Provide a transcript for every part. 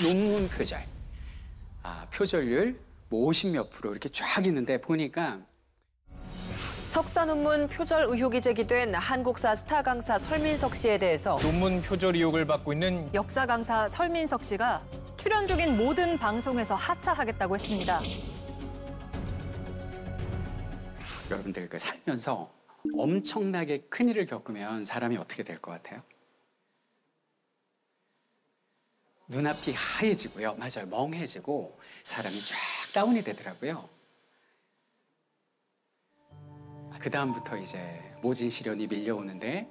논문 표절. 표절률 뭐 50몇 프로 이렇게 쫙 있는데 보니까 석사 논문 표절 의혹이 제기된 한국사 스타 강사 설민석 씨에 대해서 논문 표절 의혹을 받고 있는 역사 강사 설민석 씨가 출연 중인 모든 방송에서 하차하겠다고 했습니다. 여러분들 살면서 엄청나게 큰일을 겪으면 사람이 어떻게 될 것 같아요? 눈앞이 하얘지고요. 맞아요. 멍해지고 사람이 쫙 다운이 되더라고요. 그 다음부터 이제 모진 시련이 밀려오는데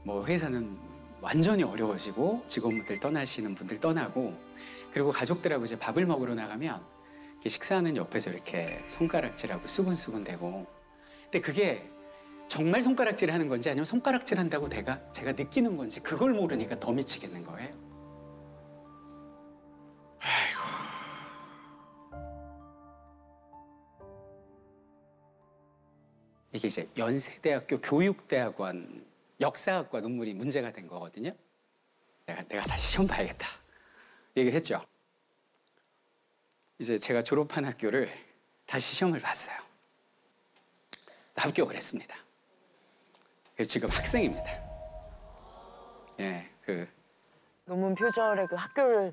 뭐 회사는 완전히 어려워지고 직원분들 떠나시는 분들 떠나고 그리고 가족들하고 이제 밥을 먹으러 나가면 식사하는 옆에서 이렇게 손가락질하고 수근수근대고 근데 그게 정말 손가락질 하는 건지 아니면 손가락질 한다고 제가 느끼는 건지 그걸 모르니까 더 미치겠는 거예요. 이게 이제 연세대학교 교육대학원 역사학과 논문이 문제가 된 거거든요. 내가 다시 시험 봐야겠다 얘기를 했죠. 이제 제가 졸업한 학교를 다시 시험을 봤어요. 합격을 했습니다. 그래서 지금 학생입니다. 예, 논문 표절의 그 학교를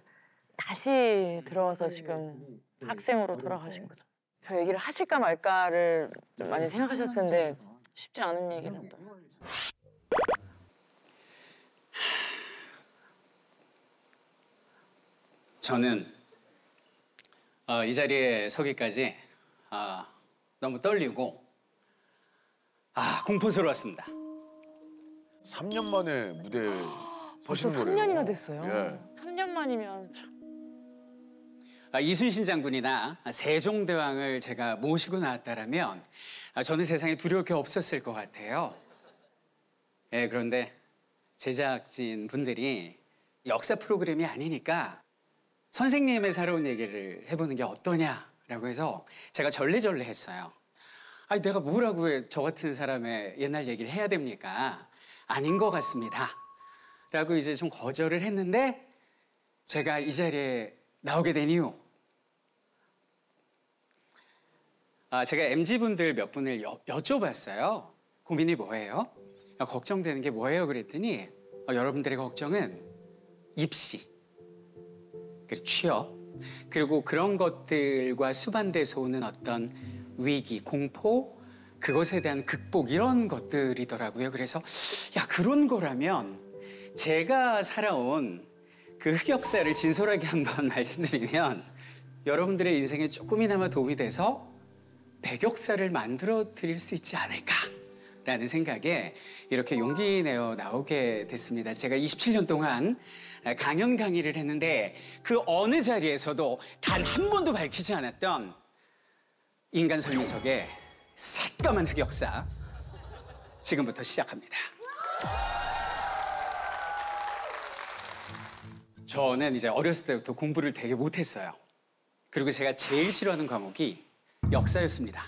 다시 들어와서 지금 학생으로 돌아가신 거죠. 저 얘기를 하실까 말까를 좀 많이 생각하셨을 텐데 쉽지 않은 얘기는 또. 저는 이 자리에 서기까지 너무 떨리고 공포스러웠습니다. 3년 만에 무대에 벌써 서신 거예요. 3년이나 됐어요. 예. 3년 만이면 참. 이순신 장군이나 세종대왕을 제가 모시고 나왔다라면 저는 세상에 두려울 게 없었을 것 같아요. 예, 그런데 제작진 분들이 역사 프로그램이 아니니까 선생님의 살아온 얘기를 해보는 게 어떠냐라고 해서 제가 절레절레 했어요. 아니 내가 뭐라고 해 저 같은 사람의 옛날 얘기를 해야 됩니까? 아닌 것 같습니다. 라고 이제 좀 거절을 했는데 제가 이 자리에 나오게 된 이유 제가 MZ분들 몇 분을 여쭤봤어요. 고민이 뭐예요? 걱정되는 게 뭐예요? 그랬더니 여러분들의 걱정은 입시, 그리고 취업, 그리고 그런 것들과 수반돼서 오는 어떤 위기, 공포, 그것에 대한 극복 이런 것들이더라고요. 그래서 그런 거라면 제가 살아온 그 흑역사를 진솔하게 한번 말씀드리면 여러분들의 인생에 조금이나마 도움이 돼서 백역사를 만들어 드릴 수 있지 않을까라는 생각에 이렇게 용기 내어 나오게 됐습니다. 제가 27년 동안 강연 강의를 했는데 그 어느 자리에서도 단 한 번도 밝히지 않았던 인간 설민석의 새까만 흑역사 지금부터 시작합니다. 저는 이제 어렸을 때부터 공부를 되게 못했어요. 그리고 제가 제일 싫어하는 과목이 역사였습니다.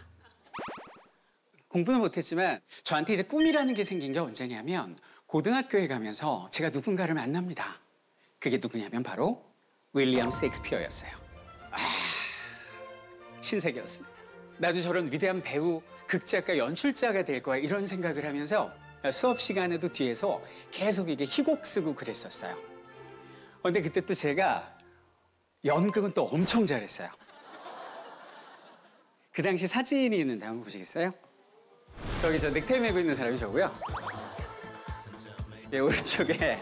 공부는 못했지만 저한테 이제 꿈이라는 게 생긴 게 언제냐면 고등학교에 가면서 제가 누군가를 만납니다. 그게 누구냐면 바로 윌리엄 셰익스피어였어요. 신세계였습니다. 나도 저런 위대한 배우, 극작가, 연출자가 될 거야 이런 생각을 하면서 수업 시간에도 뒤에서 계속 이게 희곡 쓰고 그랬었어요. 근데 그때 또 제가 연극은 또 엄청 잘했어요. 그 당시 사진이 있는데 한번 보시겠어요? 저기 저 넥타이 메고 있는 사람이 저고요. 예, 오른쪽에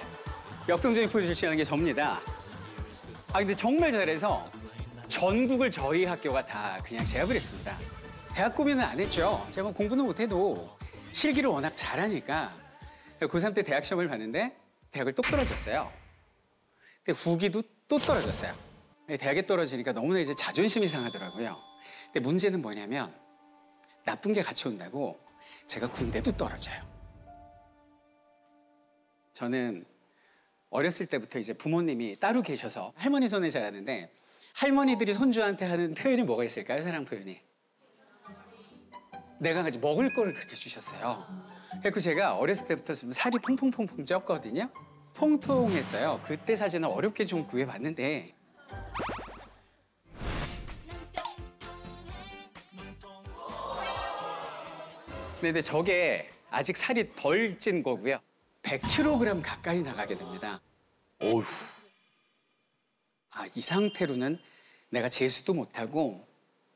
역동적인 포즈를 취하는 게 접니다. 근데 정말 잘해서 전국을 저희 학교가 다 그냥 제압을 했습니다. 대학 고민은 안 했죠. 제가 공부는 못해도 실기를 워낙 잘하니까 고3 때 대학 시험을 봤는데 대학을 똑 떨어졌어요. 근데 후기도 또 떨어졌어요. 대학에 떨어지니까 너무나 이제 자존심이 상하더라고요. 근데 문제는 뭐냐면 나쁜 게 같이 온다고 제가 군대도 떨어져요. 저는 어렸을 때부터 이제 부모님이 따로 계셔서 할머니 손을 잘 하는데 할머니들이 손주한테 하는 표현이 뭐가 있을까요? 사랑 표현이. 내가 같이 먹을 거를 그렇게 주셨어요. 그래서 제가 어렸을 때부터 살이 퐁퐁퐁퐁 쪘거든요. 통통했어요. 그때 사진을 어렵게 좀 구해봤는데 근데 저게 아직 살이 덜 찐 거고요. 100kg 가까이 나가게 됩니다. 어휴. 아, 이 상태로는 내가 재수도 못하고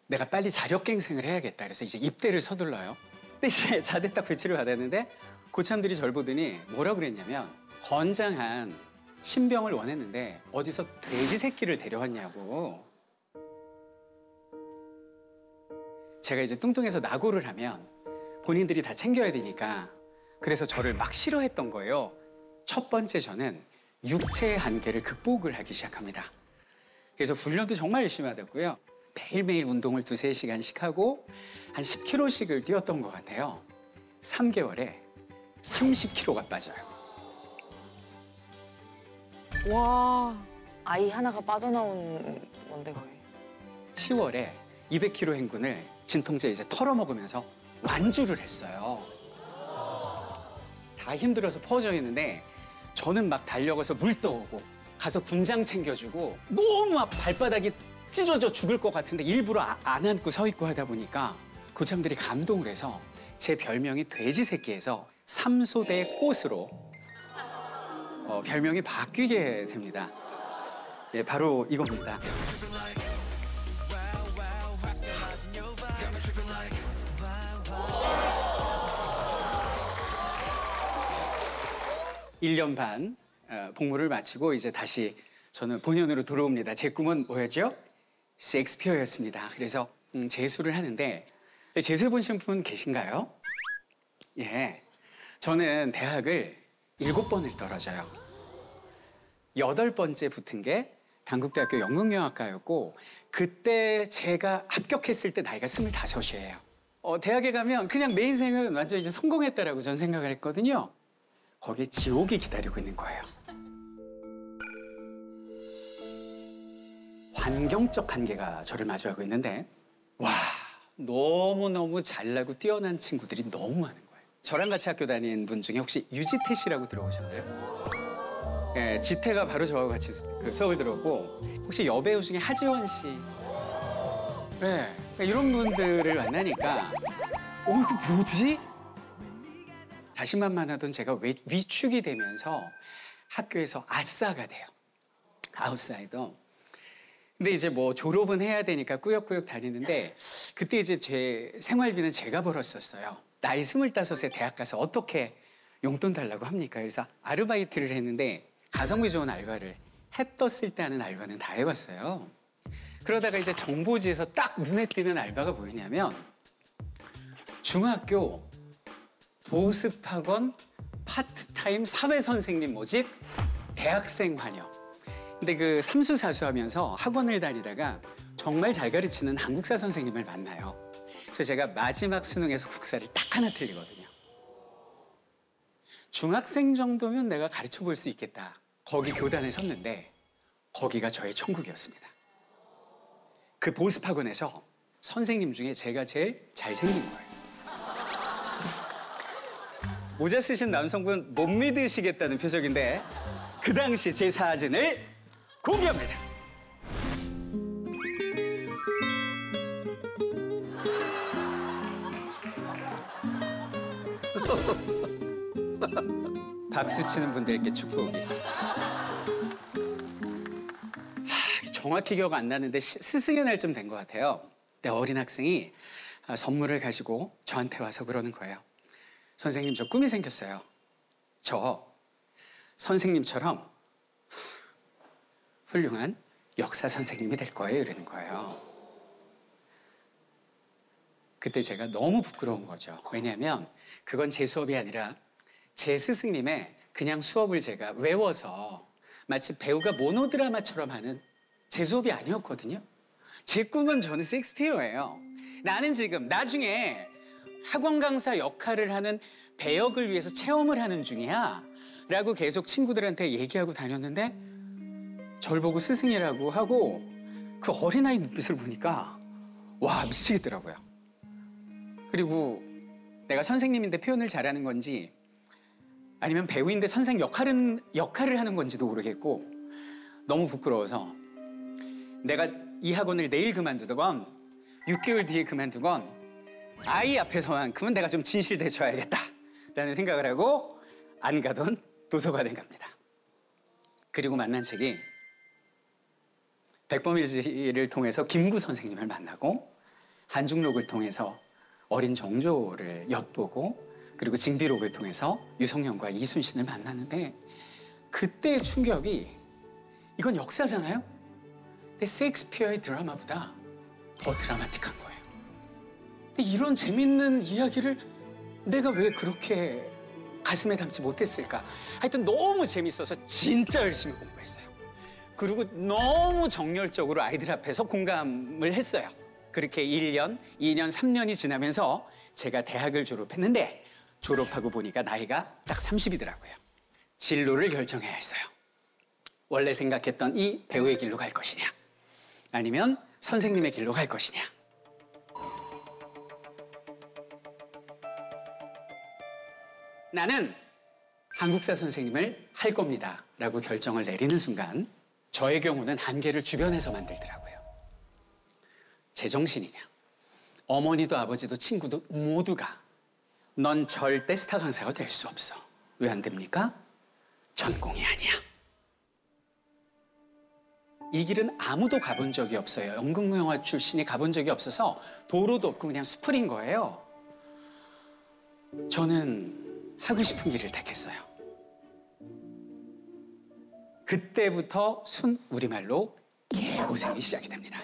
내가 빨리 자력갱생을 해야겠다. 그래서 이제 입대를 서둘러요. 근데 이제 자대 딱 배치를 받았는데 고참들이 절 보더니 뭐라 그랬냐면 건장한 신병을 원했는데 어디서 돼지 새끼를 데려왔냐고. 제가 이제 뚱뚱해서 낙오를 하면 본인들이 다 챙겨야 되니까 그래서 저를 막 싫어했던 거예요. 첫 번째 저는 육체의 한계를 극복을 하기 시작합니다. 그래서 훈련도 정말 열심히 하셨고요. 매일매일 운동을 2~3시간씩 하고 한 10kg씩을 뛰었던 것 같아요. 3개월에 30kg가 빠져요. 와, 아이 하나가 빠져나온 건데 거의. 10월에 200kg 행군을 진통제 이제 털어먹으면서 완주를 했어요. 다 힘들어서 퍼져 있는데 저는 막 달려가서 물 떠오고 가서 군장 챙겨주고 너무 막 발바닥이 찢어져 죽을 것 같은데 일부러 안 앉고 서 있고 하다 보니까 고참들이 감동을 해서 제 별명이 돼지 새끼에서 삼소대 꽃으로 별명이 바뀌게 됩니다. 예, 바로 이겁니다. 일 년 반 복무를 마치고 이제 다시 저는 본연으로 돌아옵니다. 제 꿈은 뭐였죠? 셰익스피어였습니다. 그래서 재수를 하는데 재수해 보신 분 계신가요? 예, 저는 대학을 7번을 떨어져요. 8번째 붙은 게 단국대학교 연극영화과였고 그때 제가 합격했을 때 나이가 25이에요. 대학에 가면 그냥 내 인생은 완전 이제 성공했다라고 전 생각을 했거든요. 거기에 지옥이 기다리고 있는 거예요. 환경적 한계가 저를 마주하고 있는데 와, 너무너무 잘나고 뛰어난 친구들이 너무 많은 거예요. 저랑 같이 학교 다닌 분 중에 혹시 유지태 씨라고 들어보셨나요? 예, 지태가 바로 저하고 같이 그 수업을 들었고 혹시 여배우 중에 하지원 씨? 네, 이런 분들을 만나니까 이거 뭐지? 자신만만하던 제가 위축이 되면서 학교에서 아싸가 돼요. 아웃사이더. 근데 이제 뭐 졸업은 해야 되니까 꾸역꾸역 다니는데 그때 이제 제 생활비는 제가 벌었었어요. 나이 25에 대학 가서 어떻게 용돈 달라고 합니까? 그래서 아르바이트를 했는데 가성비 좋은 알바를 해 떴을 때 하는 알바는 다 해봤어요. 그러다가 이제 정보지에서 딱 눈에 띄는 알바가 뭐였냐면 중학교 보습학원 파트타임 사회선생님 모집 대학생 환영. 근데 그 삼수사수하면서 학원을 다니다가 정말 잘 가르치는 한국사 선생님을 만나요. 그래서 제가 마지막 수능에서 국사를 딱 하나 틀리거든요. 중학생 정도면 내가 가르쳐 볼 수 있겠다. 거기 교단에 섰는데 거기가 저의 천국이었습니다. 그 보습학원에서 선생님 중에 제가 제일 잘생긴 거예요. 모자 쓰신 남성분 못 믿으시겠다는 표정인데 그 당시 제 사진을 공개합니다. 박수 치는 분들께 축복이. 정확히 기억 안 나는데 스승의 날쯤 된 것 같아요. 근데 어린 학생이 선물을 가지고 저한테 와서 그러는 거예요. 선생님, 저 꿈이 생겼어요. 저 선생님처럼 훌륭한 역사 선생님이 될 거예요. 이러는 거예요. 그때 제가 너무 부끄러운 거죠. 왜냐하면 그건 제 수업이 아니라 제 스승님의 그냥 수업을 제가 외워서 마치 배우가 모노드라마처럼 하는 제 수업이 아니었거든요. 제 꿈은 저는 셰익스피어예요. 나는 지금 나중에 학원 강사 역할을 하는 배역을 위해서 체험을 하는 중이야 라고 계속 친구들한테 얘기하고 다녔는데 절 보고 스승이라고 하고 그 어린아이 눈빛을 보니까 와, 미치겠더라고요. 그리고 내가 선생님인데 표현을 잘하는 건지 아니면 배우인데 선생 역할을 하는 건지도 모르겠고 너무 부끄러워서 내가 이 학원을 내일 그만두건 6개월 뒤에 그만두건 아이 앞에서만큼은 내가 좀 진실되줘야겠다라는 생각을 하고 안 가던 도서관에 갑니다. 그리고 만난 책이 백범일지를 통해서 김구 선생님을 만나고 한중록을 통해서 어린 정조를 엿보고 그리고 징비록을 통해서 유성룡과 이순신을 만나는데 그때의 충격이 이건 역사잖아요? 근데 셰익스피어의 드라마보다 더 드라마틱한 거예요. 근데 이런 재밌는 이야기를 내가 왜 그렇게 가슴에 담지 못했을까? 하여튼 너무 재밌어서 진짜 열심히 공부했어요. 그리고 너무 정열적으로 아이들 앞에서 공감을 했어요. 그렇게 1년, 2년, 3년이 지나면서 제가 대학을 졸업했는데 졸업하고 보니까 나이가 딱 30이더라고요. 진로를 결정해야 했어요. 원래 생각했던 이 배우의 길로 갈 것이냐 아니면 선생님의 길로 갈 것이냐. 나는 한국사 선생님을 할 겁니다 라고 결정을 내리는 순간 저의 경우는 한계를 주변에서 만들더라고요. 제정신이냐. 어머니도 아버지도 친구도 모두가 넌 절대 스타 강사가 될 수 없어. 왜 안 됩니까? 전공이 아니야. 이 길은 아무도 가본 적이 없어요. 연극영화 출신이 가본 적이 없어서 도로도 없고 그냥 수풀인 거예요. 저는 하고 싶은 길을 택했어요. 그때부터 순 우리말로 개고생이 시작이 됩니다.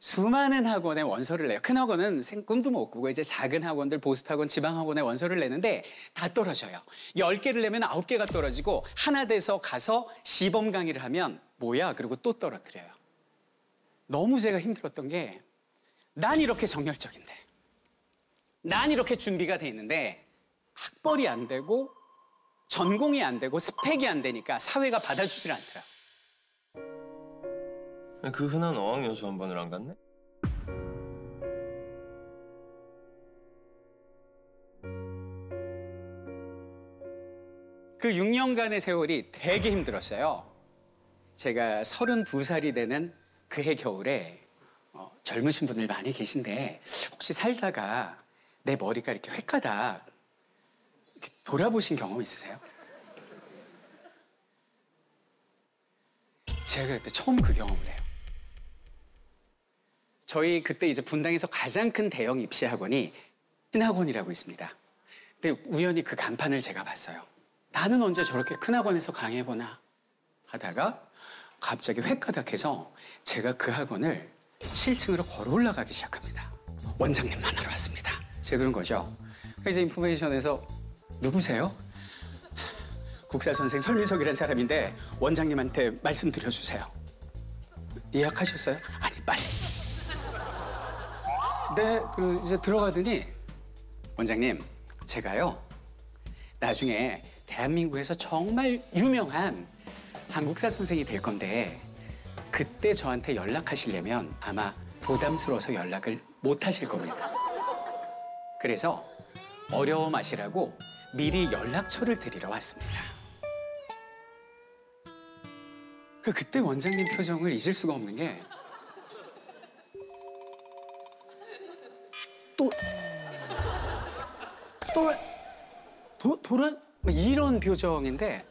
수많은 학원에 원서를 내요. 큰 학원은 꿈도 못 꾸고 이제 작은 학원들, 보습학원, 지방학원에 원서를 내는데 다 떨어져요. 10개를 내면 9개가 떨어지고 하나 돼서 가서 시범 강의를 하면 뭐야? 그리고 또 떨어뜨려요. 너무 제가 힘들었던 게 난 이렇게 정열적인데 난 이렇게 준비가 돼 있는데 학벌이 안 되고 전공이 안 되고 스펙이 안 되니까 사회가 받아주질 않더라. 그 흔한 어학연수 한 번을 안 갔네? 그 6년간의 세월이 되게 힘들었어요. 제가 32살이 되는 그해 겨울에 젊으신 분들 많이 계신데 혹시 살다가 내 머리가 이렇게 획가닥 이렇게 돌아보신 경험 있으세요? 제가 그때 처음 그 경험을 해요. 저희 그때 이제 분당에서 가장 큰 대형 입시학원이 신학원이라고 있습니다. 근데 우연히 그 간판을 제가 봤어요. 나는 언제 저렇게 큰 학원에서 강의해보나 하다가 갑자기 획가닥해서 제가 그 학원을 7층으로 걸어 올라가기 시작합니다. 원장님 만나러 왔습니다. 제가 그런 거죠. 그래서 인포메이션에서 누구세요? 국사 선생 설민석이라는 사람인데 원장님한테 말씀드려주세요. 예약하셨어요? 아니 빨리. 네, 그래서 이제 들어가더니 원장님 제가요 나중에 대한민국에서 정말 유명한 한국사 선생이 될 건데 그때 저한테 연락하시려면 아마 부담스러워서 연락을 못 하실 겁니다. 그래서 어려워 마시라고 미리 연락처를 드리러 왔습니다. 그때 원장님 표정을 잊을 수가 없는 게 돌아 이런 표정인데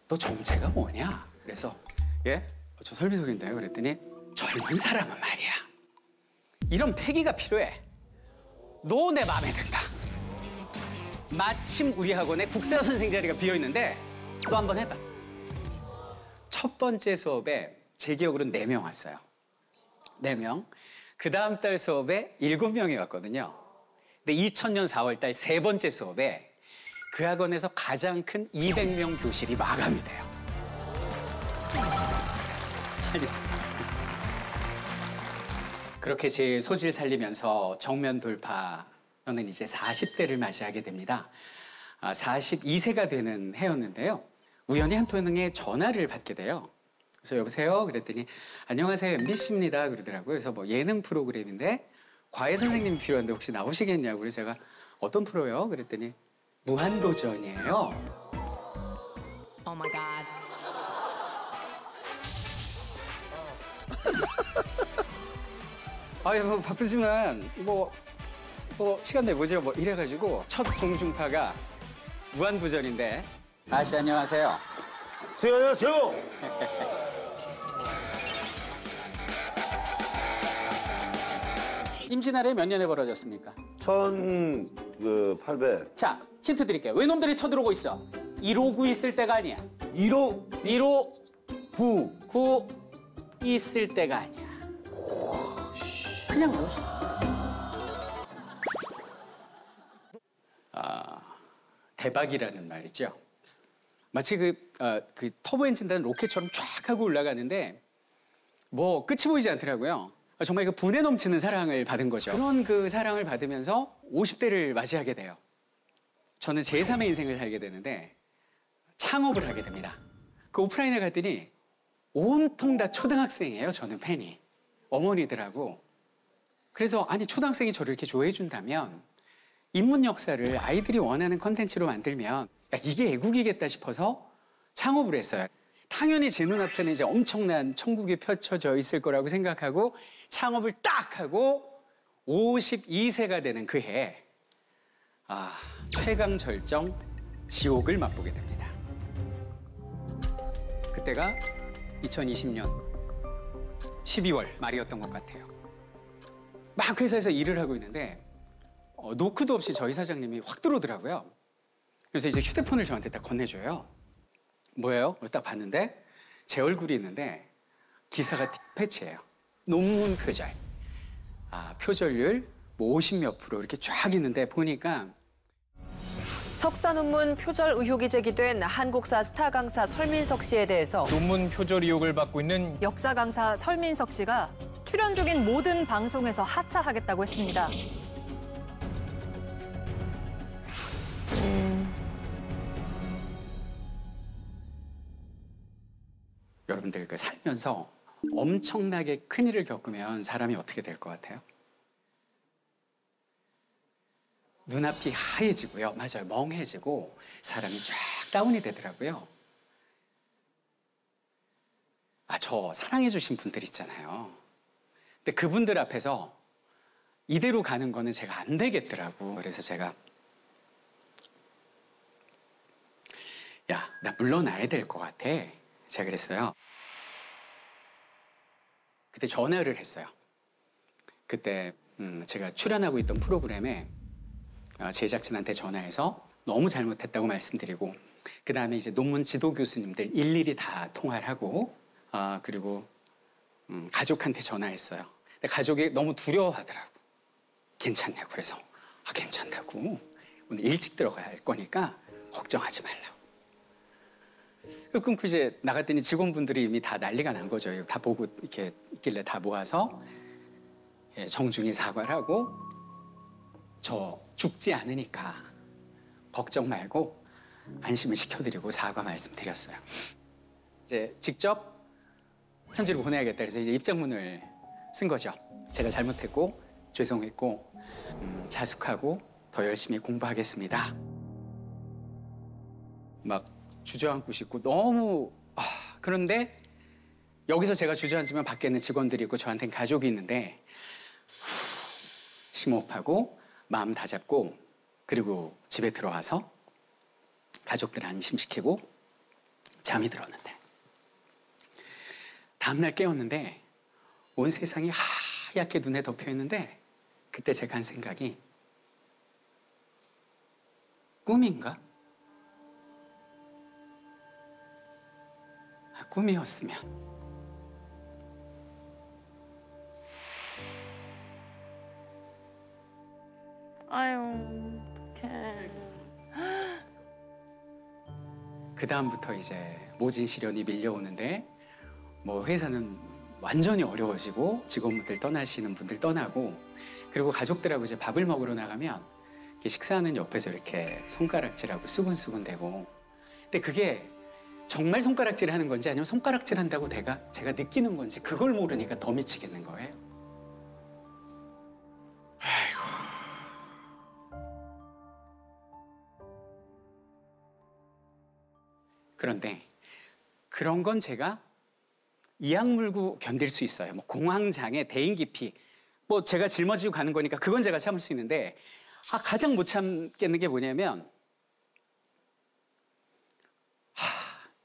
너 정체가 뭐냐? 그래서 예? 저 설민석인데요. 그랬더니 젊은 사람은 말이야. 이런 패기가 필요해. 너 내 마음에 든다. 마침 우리 학원에 국사 선생 자리가 비어 있는데 너 한번 해봐. 첫 번째 수업에 제 기억으로는 4명 왔어요. 4명. 그 다음 달 수업에 7명이 왔거든요. 근데 2000년 4월 달 3번째 수업에 그 학원에서 가장 큰 200명 교실이 마감이 돼요. 그렇게 제 소질 살리면서 정면 돌파. 저는 이제 40대를 맞이하게 됩니다. 42세가 되는 해였는데요. 우연히 한 통의 전화를 받게 돼요. 그래서 여보세요? 그랬더니 안녕하세요 MBC입니다 그러더라고요. 그래서 뭐 예능 프로그램인데 과외 선생님이 필요한데 혹시 나오시겠냐고. 그래서 제가 어떤 프로요? 그랬더니 무한도전이에요. Oh my God. 아유 뭐 바쁘지만 뭐 시간 내보죠 뭐 이래가지고 첫 공중파가 무한도전인데. 아씨 안녕하세요. 안녕하세요. 임진왜란이 몇 년에 벌어졌습니까? 1800. 자 힌트 드릴게요. 왜 놈들이 쳐들어오고 있어? 159 있을 때가 아니야. 159 있을 때가 아니야. 그냥 뭐지? 대박이라는 말이죠. 마치 그 터보 엔진 단 로켓처럼 쫙 하고 올라가는데 뭐 끝이 보이지 않더라고요. 정말 그 분에 넘치는 사랑을 받은 거죠. 그런 그 사랑을 받으면서 50대를 맞이하게 돼요. 저는 제3의 인생을 살게 되는데 창업을 하게 됩니다. 그 오프라인에 갔더니 온통 다 초등학생이에요. 저는 팬이. 어머니들하고. 그래서 아니 초등학생이 저를 이렇게 좋아해 준다면 인문 역사를 아이들이 원하는 컨텐츠로 만들면 야, 이게 애국이겠다 싶어서 창업을 했어요. 당연히 제 눈앞에는 이제 엄청난 천국이 펼쳐져 있을 거라고 생각하고 창업을 딱 하고 52세가 되는 그 해에 최강 절정 지옥을 맛보게 됩니다. 그때가 2020년 12월 말이었던 것 같아요. 막 회사에서 일을 하고 있는데 노크도 없이 저희 사장님이 확 들어오더라고요. 그래서 이제 휴대폰을 저한테 딱 건네줘요. 뭐예요? 딱 봤는데 제 얼굴이 있는데 기사가 패치예요. 논문 표절. 표절률 뭐 50몇 프로 이렇게 쫙 있는데 보니까 석사 논문 표절 의혹이 제기된 한국사 스타 강사 설민석 씨에 대해서 논문 표절 의혹을 받고 있는 역사 강사 설민석 씨가 출연 중인 모든 방송에서 하차하겠다고 했습니다. 여러분들 그 살면서 엄청나게 큰일을 겪으면 사람이 어떻게 될 것 같아요? 눈앞이 하얘지고요. 맞아요. 멍해지고 사람이 쫙 다운이 되더라고요. 저 사랑해 주신 분들 있잖아요. 근데 그분들 앞에서 이대로 가는 거는 제가 안 되겠더라고. 그래서 제가 야, 나 물러나야 될 것 같아. 제가 그랬어요. 그때 전화를 했어요. 그때 제가 출연하고 있던 프로그램에 제작진한테 전화해서 너무 잘못했다고 말씀드리고 그 다음에 이제 논문 지도 교수님들 일일이 다 통화를 하고 그리고 가족한테 전화했어요. 근데 가족이 너무 두려워하더라고. 괜찮냐고. 그래서 괜찮다고. 오늘 일찍 들어가야 할 거니까 걱정하지 말라고. 끊고 이제 나갔더니 직원분들이 이미 다 난리가 난 거죠. 다 보고 이렇게 있길래 다 모아서 정중히 사과를 하고 저 죽지 않으니까 걱정 말고 안심을 시켜드리고 사과 말씀드렸어요. 이제 직접 편지를 보내야겠다. 그래서 이제 입장문을 쓴 거죠. 제가 잘못했고 죄송했고 자숙하고 더 열심히 공부하겠습니다. 막 주저앉고 싶고 너무 그런데 여기서 제가 주저앉으면 밖에는 직원들이 있고 저한테는 가족이 있는데 심호흡하고 마음 다잡고 그리고 집에 들어와서 가족들 안심시키고 잠이 들었는데 다음날 깨었는데 온 세상이 하얗게 눈에 덮여있는데 그때 제가 한 생각이 꿈인가? 꿈이었으면 아유, 어떡해. 그 다음부터 이제 모진 시련이 밀려오는데 뭐 회사는 완전히 어려워지고 직원분들 떠나시는 분들 떠나고 그리고 가족들하고 이제 밥을 먹으러 나가면 이렇게 식사하는 옆에서 이렇게 손가락질하고 수근수근대고 근데 그게 정말 손가락질 하는 건지 아니면 손가락질 한다고 제가 느끼는 건지 그걸 모르니까 더 미치겠는 거예요. 그런데 그런 건 제가 이악 물고 견딜 수 있어요. 뭐 공황장애, 대인 기피 뭐 제가 짊어지고 가는 거니까 그건 제가 참을 수 있는데 가장 못 참겠는 게 뭐냐면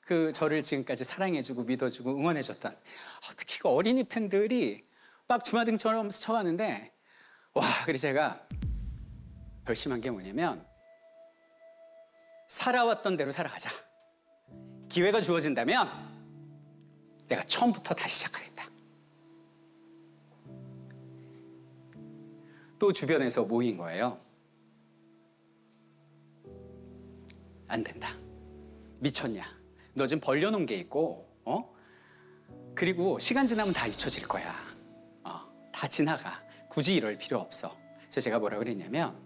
그 저를 지금까지 사랑해주고 믿어주고 응원해줬던 특히 그 어린이 팬들이 막 주마등처럼 스쳐가는데 그래서 제가 결심한 게 뭐냐면 살아왔던 대로 살아가자. 기회가 주어진다면 내가 처음부터 다시 시작하겠다. 또 주변에서 모인 거예요. 안 된다. 미쳤냐. 너 지금 벌려놓은 게 있고 그리고 시간 지나면 다 잊혀질 거야. 다 지나가. 굳이 이럴 필요 없어. 그래서 제가 뭐라 그랬냐면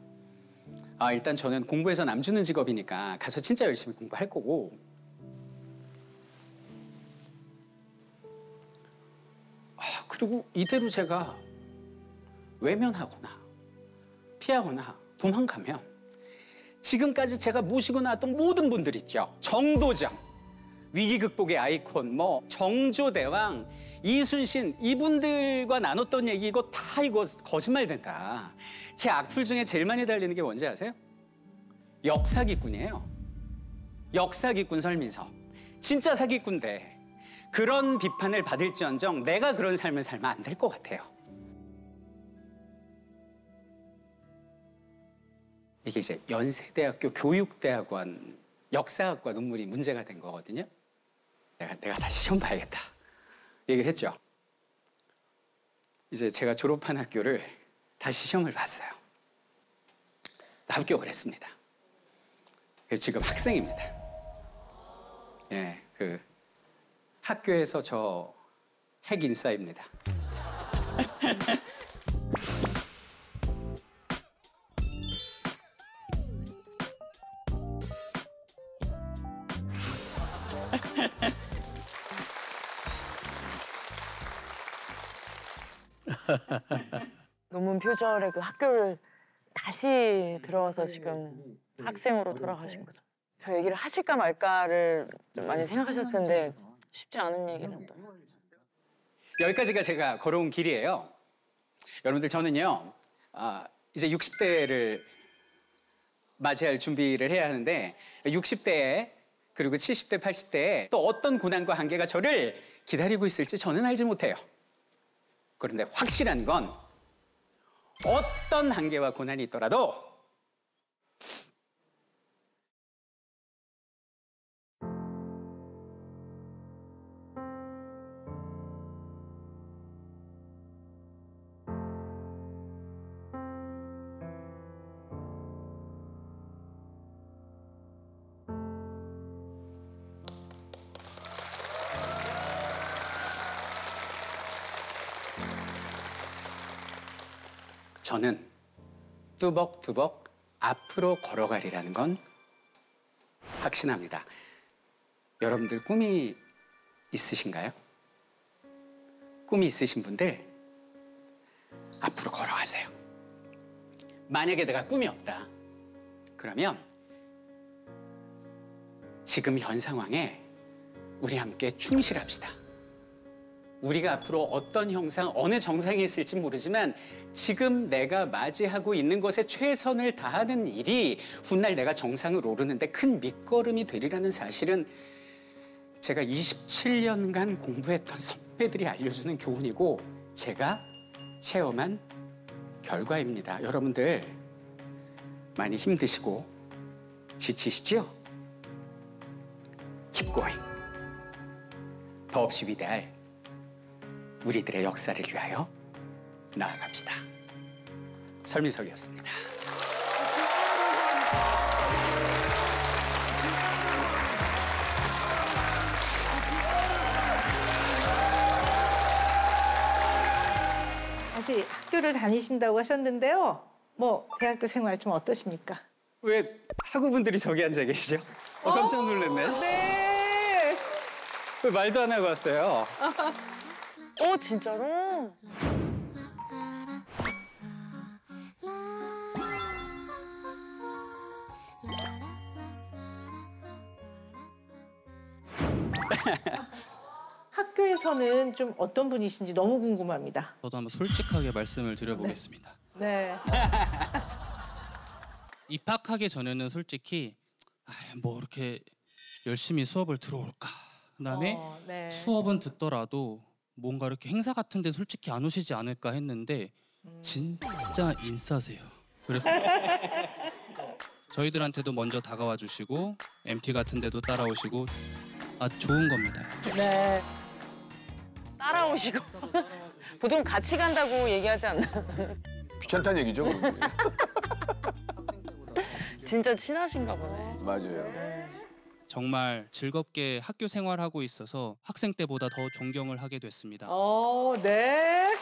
일단 저는 공부해서 남 주는 직업이니까 가서 진짜 열심히 공부할 거고 그리고 이대로 제가 외면하거나 피하거나 도망가면 지금까지 제가 모시고 나왔던 모든 분들 있죠. 정도전, 위기 극복의 아이콘, 정조대왕, 이순신 이분들과 나눴던 얘기 이거 다 거짓말 된다. 제 악플 중에 제일 많이 달리는 게 뭔지 아세요? 역사기꾼이에요. 역사기꾼 설민석. 진짜 사기꾼데 그런 비판을 받을지언정 내가 그런 삶을 살면 안 될 것 같아요. 이게 이제 연세대학교 교육대학원 역사학과 논문이 문제가 된 거거든요. 내가 다시 시험 봐야겠다 얘기를 했죠. 이제 제가 졸업한 학교를 다시 시험을 봤어요. 합격을 했습니다. 그래서 지금 학생입니다. 그 학교에서 저 핵인싸입니다. 논문 표절의 그 학교를 다시 들어와서 지금 학생으로 돌아가신 거죠. 저 얘기를 하실까 말까를 좀 많이 생각하셨을 텐데 쉽지 않은 얘기는 또. 여기까지가 제가 걸어온 길이에요. 여러분들 저는요 이제 60대를 맞이할 준비를 해야 하는데 60대에 그리고 70대, 80대에 또 어떤 고난과 한계가 저를 기다리고 있을지 저는 알지 못해요. 그런데 확실한 건 어떤 한계와 고난이 있더라도 저는 뚜벅뚜벅 앞으로 걸어가리라는 건 확신합니다. 여러분들 꿈이 있으신가요? 꿈이 있으신 분들 앞으로 걸어가세요. 만약에 내가 꿈이 없다. 그러면 지금 현 상황에 우리 함께 충실합시다. 우리가 앞으로 어떤 형상, 어느 정상에 있을지 모르지만 지금 내가 맞이하고 있는 것에 최선을 다하는 일이 훗날 내가 정상을 오르는데 큰 밑거름이 되리라는 사실은 제가 27년간 공부했던 선배들이 알려주는 교훈이고 제가 체험한 결과입니다. 여러분들 많이 힘드시고 지치시죠? Keep going. 더없이 위대할 우리들의 역사를 위하여 나아갑시다. 설민석이었습니다. 다시 학교를 다니신다고 하셨는데요. 대학교 생활 좀 어떠십니까? 왜 학우분들이 저기 앉아 계시죠? 깜짝 놀랐네. 네. 왜 말도 안 하고 왔어요? 진짜로? 보면서는 좀 어떤 분이신지 너무 궁금합니다. 저도 한번 솔직하게 말씀을 드려보겠습니다. 네. 입학하기 전에는 솔직히 뭐 이렇게 열심히 수업을 들어올까. 그다음에 네. 수업은 듣더라도 뭔가 이렇게 행사 같은 데 솔직히 안 오시지 않을까 했는데 진짜 인싸세요. 그래서 저희들한테도 먼저 다가와 주시고 MT 같은 데도 따라오시고 좋은 겁니다. 네. 따라오시고 보통 같이 간다고 얘기하지 않나? 귀찮다는 얘기죠. 그럼. 진짜 친하신가 보네. 맞아요. 정말 즐겁게 학교 생활하고 있어서 학생 때보다 더 존경을 하게 됐습니다. 네.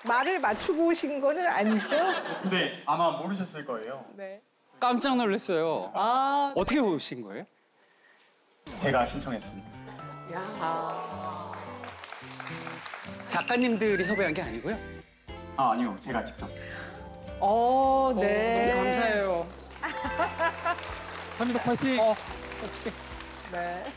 말을 맞추고 오신 거는 아니죠? 근데 아마 모르셨을 거예요. 네. 깜짝 놀랐어요. 어떻게 오신 거예요? 제가 신청했습니다. 야. 작가님들이 섭외한 게 아니고요? 아니요, 제가 직접. 네. 너무 감사해요. 선미덕 파이팅! 어떻게? 네.